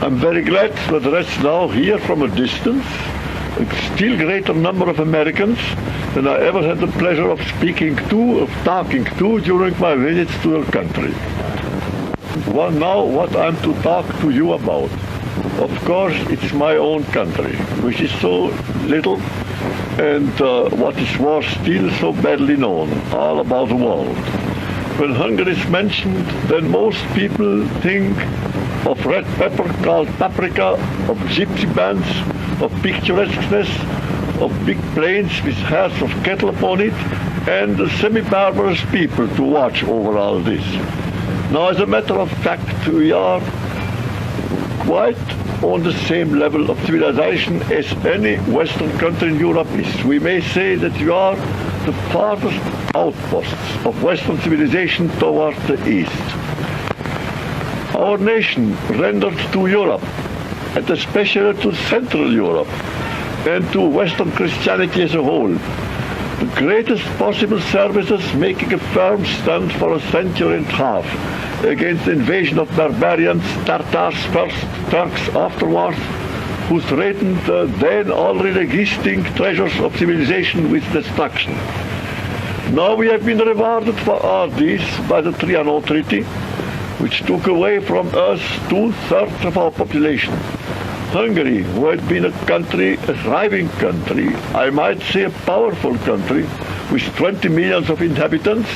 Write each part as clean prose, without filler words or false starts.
I'm very glad to address now here from a distance a still greater number of Americans than I ever had the pleasure of speaking to, of talking to during my visits to your country. Well, now what I'm to talk to you about. Of course, it's my own country, which is so little and what is worse, still so badly known all about the world. When Hungary is mentioned, then most people think of red pepper called paprika, of gypsy bands, of picturesqueness, of big plains with heads of cattle upon it, and semi-barbarous people to watch over all this. Now, as a matter of fact, we are quite on the same level of civilization as any Western country in Europe is. We may say that we are the farthest outposts of Western civilization toward the east. Our nation rendered to Europe, and especially to Central Europe, and to Western Christianity as a whole, the greatest possible services, making a firm stand for a century and a half against the invasion of barbarians, Tartars first, Turks afterwards, who threatened the then already existing treasures of civilization with destruction. Now we have been rewarded for all this by the Trianon Treaty, which took away from us 2/3 of our population. Hungary, who had been a country, a thriving country, I might say a powerful country, with 20 million of inhabitants,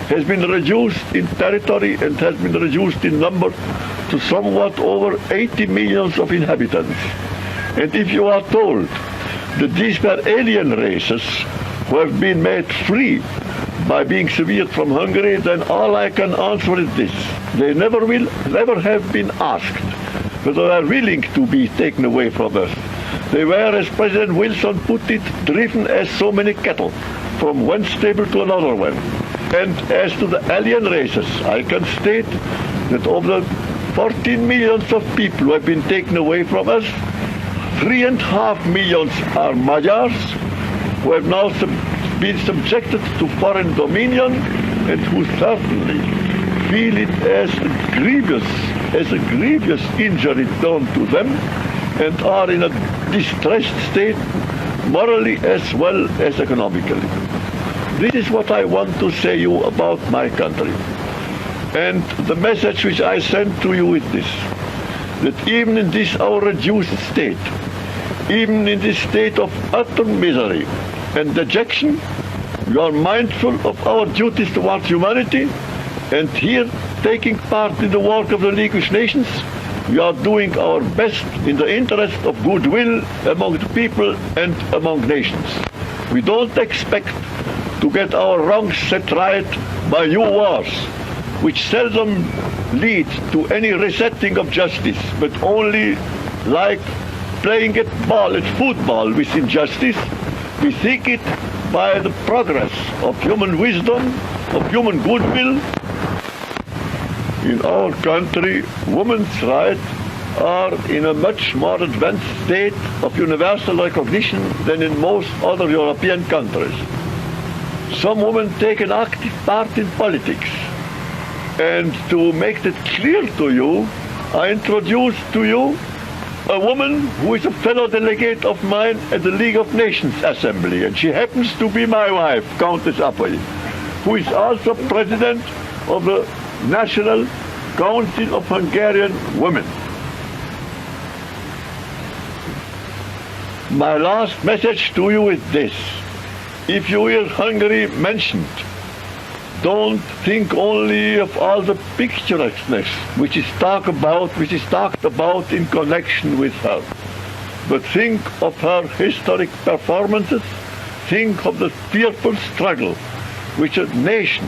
has been reduced in territory and has been reduced in number to somewhat over 80 million of inhabitants. And if you are told that these were alien races who have been made free by being severed from Hungary, then all I can answer is this. They never have been asked whether they are willing to be taken away from us. They were, as President Wilson put it, driven as so many cattle from one stable to another one. And as to the alien races, I can state that of the 14 million of people who have been taken away from us, 3.5 million are Magyars, who have now been subjected to foreign dominion and who certainly feel it as a grievous injury done to them and are in a distressed state morally as well as economically. This is what I want to say you about my country. And the message which I send to you is this, that even in this our reduced state, even in this state of utter misery and dejection, we are mindful of our duties towards humanity, and here, taking part in the work of the League of Nations, we are doing our best in the interest of goodwill among the people and among nations. We don't expect to get our wrongs set right by new wars, which seldom lead to any resetting of justice, but only like playing at football with injustice. We seek it by the progress of human wisdom, of human goodwill. In our country, women's rights are in a much more advanced state of universal recognition than in most other European countries. Some women take an active part in politics. And to make that clear to you, I introduce to you a woman who is a fellow delegate of mine at the League of Nations Assembly, and she happens to be my wife, Countess Apponyi, who is also president of the National Council of Hungarian Women. My last message to you is this. If you hear Hungary mentioned, don't think only of all the picturesqueness which is talked about in connection with her, but think of her historic performances, think of the fearful struggle which a nation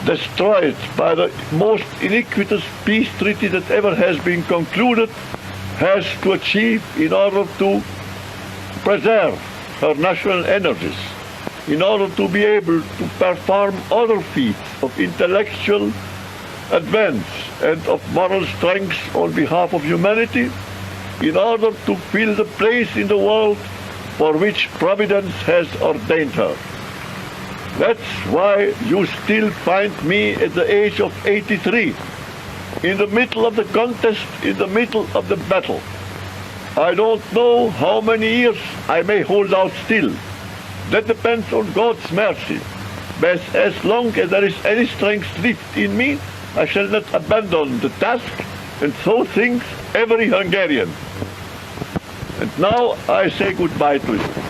destroyed by the most iniquitous peace treaty that ever has been concluded has to achieve in order to preserve her national energies, in order to be able to perform other feats of intellectual advance and of moral strength on behalf of humanity, in order to fill the place in the world for which Providence has ordained her. That's why you still find me at the age of 83 in the middle of the contest, in the middle of the battle. I don't know how many years I may hold out still. That depends on God's mercy. But as long as there is any strength left in me, I shall not abandon the task, and so thinks every Hungarian. And now I say goodbye to you.